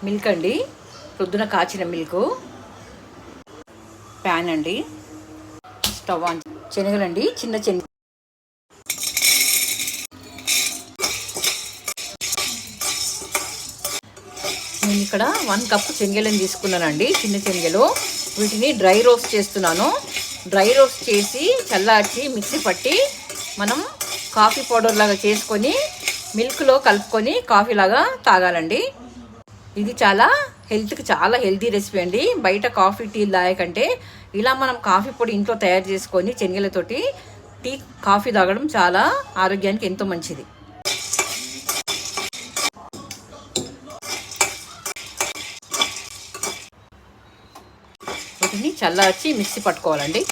Milk అండి, ప్రొద్దున కాచిన మిల్క్. ప్యాన్ అండి, స్టవ్ ఆన్. శనగలండి, చిన్న శనగ. నేను ఇక్కడ 1 కప్పు శనగలను తీసుకున్నానండి, చిన్న శనగలు. వీటిని డ్రై రోస్ట్ చేస్తున్నాను. డ్రై రోస్ట్ చేసి చల్లార్చి మిక్సీ పట్టి మనం కాఫీ పౌడర్ లాగా చేసుకొని మిల్క్లో కలుపుకొని కాఫీ లాగా తాగాలండి. ఇది హెల్త్కి చాలా హెల్తీ రెసిపీ అండి. బయట కాఫీ టీ తాగకంటే ఇలా మనం కాఫీ పొడి ఇంట్లో తయారు చేసుకొని శనగలతోటి టీ కాఫీ తాగడం చాలా ఆరోగ్యానికి ఎంతో మంచిది. వీటిని చల్లార్చి మిక్సీ పట్టుకోవాలండి.